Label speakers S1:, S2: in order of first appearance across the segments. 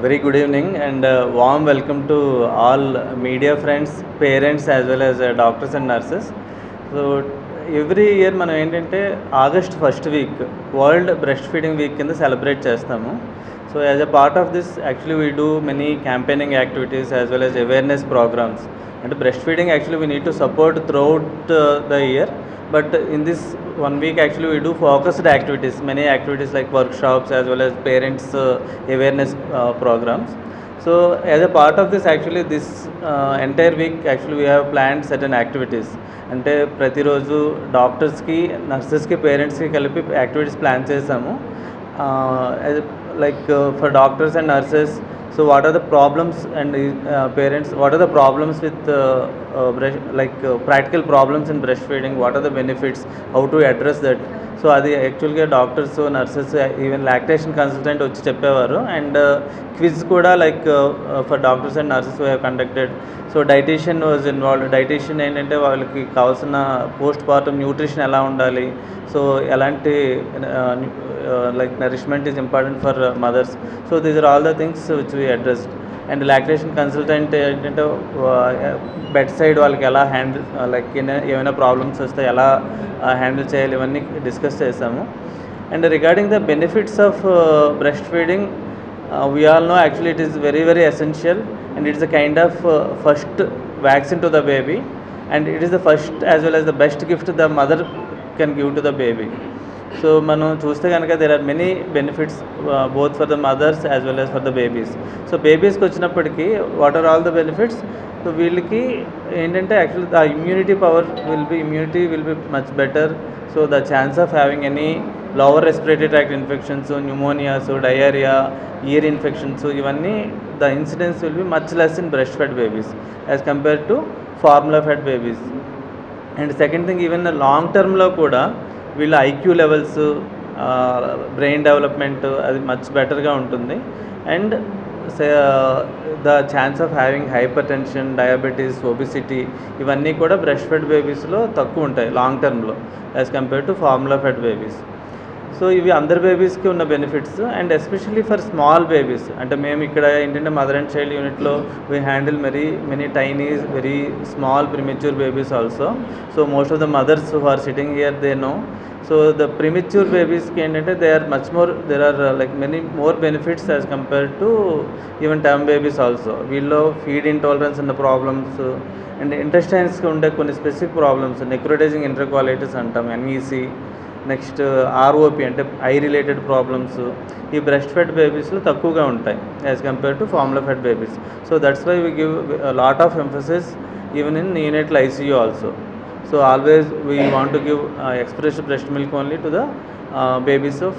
S1: Very good evening and warm welcome to all media friends, parents as well as doctors and nurses. So every year మనం ఏంటంటే August 1st week world breast feeding week కింద celebrate చేస్తాము. So as a part of this actually we do many campaigning activities as well as awareness programmes. అంటే breast feeding actually we need to support throughout the year, but in this 1 week actually we do focused activities, many activities like workshops as well as parents awareness programs. So as a part of this actually this entire week actually we have planned certain activities. అంటే ప్రతిరోజు డాక్టర్స్కి, నర్సెస్కి, పేరెంట్స్కి కలిపి activities plan చేసాము. Like for doctors and nurses, so what are the problems, and parents, what are the problems with practical problems in breastfeeding, what are the benefits, how to address that. So అది యాక్చువల్గా doctors, nurses, even lactation consultant వచ్చి చెప్పేవారు. And quiz కూడా like for doctors and nurses we have conducted. So dietitian was involved. Dietitian ఏంటంటే వాళ్ళకి కావాల్సిన post partum nutrition ఎలా ఉండాలి, సో ఎలాంటి like nourishment is important for mothers. So these are all the things which we addressed. And lactation consultant ఏంటంటే bed side వాళ్ళకి ఎలా handle, like ఏమైనా ప్రాబ్లమ్స్ వస్తే ఎలా హ్యాండిల్ చేయాలి, ఇవన్నీ డిస్కస్ చేసాము. And regarding the benefits of breast feeding, we all know actually it is very very essential, and it is a kind of first vaccine to the baby, and it is the first as well as the best gift the mother can give to the baby. So మనం చూస్తే కనుక there are many benefits both for the mothers as well as for the babies. So బేబీస్కి వచ్చినప్పటికీ what are all the benefits? So వీళ్ళకి ఏంటంటే actually the immunity will be much better. So the chance of having any lower respiratory tract infections, pneumonias, diarrhoea, ear infections, ఇవన్నీ the incidence will be much less in breast fed babies as compare to formula fed babies. And second thing, even long టర్మ్లో కూడా వీళ్ళ IQ levels, brain development అది much బెటర్గా ఉంటుంది. And the chance of having hyper tension, diabetes, obesity, ఇవన్నీ కూడా breast fed బేబీస్లో తక్కువ ఉంటాయి లాంగ్ టర్మ్లో as compare to formula fed babies. So ఇవి అందరి బేబీస్కి ఉన్న benefits. And especially for small babies, అంటే మేము ఇక్కడ ఏంటంటే మదర్ అండ్ చైల్డ్ యూనిట్లో we handle many tiny very small premature babies also. So most of the mothers who are sitting here they know. So the premature బేబీస్కి ఏంటంటే there are like many more benefits as compare to even term babies also. వీళ్ళలో feed intolerance ఉన్న problems, and ఇంటెస్టైన్స్కి ఉండే కొన్ని specific problems, necrotising enterocolitis అంటాం, NEC, next ROP అంటే eye related problems, ఈ బ్రెస్ట్ ఫెడ్ బేబీస్లో తక్కువగా ఉంటాయి as compare to formula fed babies. So that's why we give lot of emphasis even in neonatal ICU also. So always we want to give expressed breast milk only to the babies of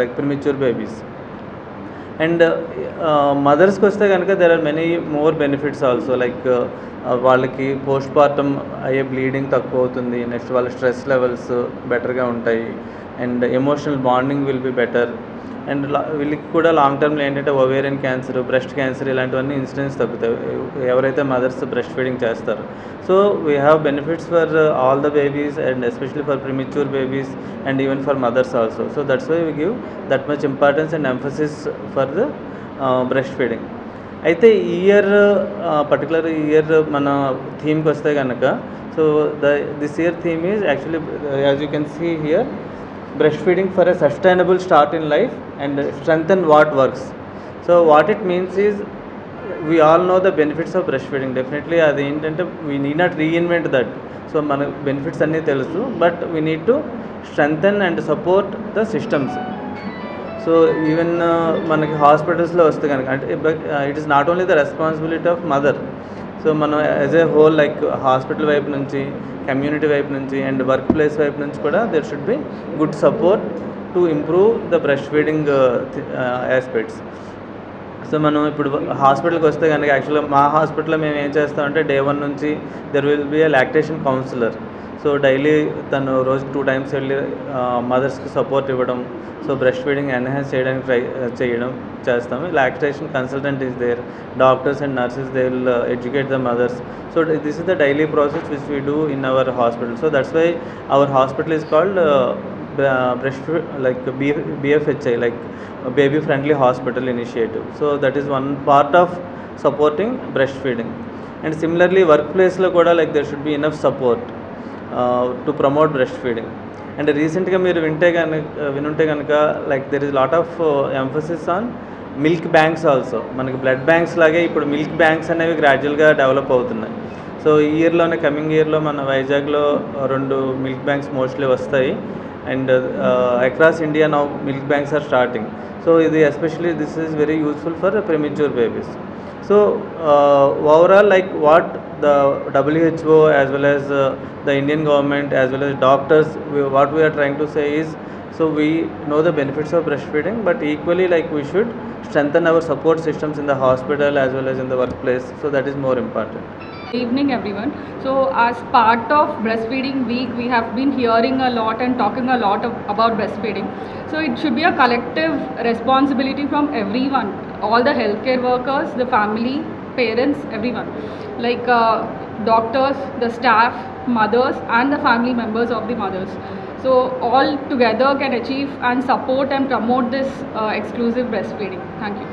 S1: like premature babies. And మదర్స్కి వస్తే కనుక there are many more benefits also. Like వాళ్ళకి post partum అయ్యే bleeding తక్కువ అవుతుంది. Next వాళ్ళ stress levels బెటర్గా ఉంటాయి, and emotional bonding will be better. And వీళ్ళకి కూడా లాంగ్ టర్మ్లో ఏంటంటే ఓవేరియన్ క్యాన్సర్, బ్రెస్ట్ క్యాన్సర్ ఇలాంటివన్నీ ఇన్సిడెన్స్ తగ్గుతాయి ఎవరైతే మదర్స్ బ్రెస్ట్ ఫీడింగ్ చేస్తారు. So we have benefits for all the babies, and especially for premature babies and even for mothers also. So that's why we give that much importance and emphasis for the breast feeding. అయితే ఈ year particular year మన థీమ్కి వస్తే కనుక, so this year theme is actually as you can see here, breastfeeding for a sustainable start in life and strengthen what works. So what it means is, we all know the benefits of breastfeeding. Definitely అది ఏంటంటే we need not reinvent that. సో మన benefits అన్నీ తెలుసు, but we need to strengthen and support the systems. So even మనకి హాస్పిటల్స్లో వస్తే కనుక అంటే it is not only the responsibility of mother. So మనం as a whole like hospital వైపు నుంచి, కమ్యూనిటీ వైపు నుంచి అండ్ వర్క్ ప్లేస్ వైపు నుంచి కూడా there should be good support to improve the breast feeding aspects. So మనం ఇప్పుడు హాస్పిటల్కి వస్తే కనుక యాక్చువల్గా మా హాస్పిటల్లో మేము ఏం చేస్తామంటే డే 1 నుంచి there will be a lactation counsellor. So daily తను రోజు 2 times వెళ్ళి మదర్స్కి సపోర్ట్ ఇవ్వడం, సో బ్రెస్ట్ ఫీడింగ్ ఎన్హాన్స్ చేయడానికి చేయడం చేస్తాము. Lactation consultant is there, doctors and nurses they will educate the mothers. So this is the daily process which we do in our hospital. So that's why our hospital is called breast like BFHI, like baby friendly hospital initiative. So that is one part of supporting breastfeeding. And similarly workplace lo kuda like there should be enough support to promote breastfeeding. And recently మీరు వినుంటే కనుక like there is lot of emphasis on milk banks also. మనకి blood banks లాగే ఇప్పుడు milk banks అనేవి గ్రాడ్యువల్గా develop అవుతున్నాయి. So ఈ ఇయర్లోనే, coming ఇయర్లో మన వైజాగ్లో 2 మిల్క్ బ్యాంక్స్ మోస్ట్లీ వస్తాయి. And across India now milk banks are starting. So ఇది especially this is very useful for premature babies. So overall like what the WHO as well as the Indian government as well as doctors, what we are trying to say is, so we know the benefits of breastfeeding, but equally like we should strengthen our support systems in the hospital as well as in the workplace. So that is more important.
S2: Good evening everyone. So as part of breastfeeding week, we have been hearing a lot and talking a lot about breastfeeding. So it should be a collective responsibility from everyone, all the healthcare workers, the family, parents, everyone, like doctors, the staff, mothers and the family members of the mothers. So all together can achieve and support and promote this exclusive breastfeeding. Thank you.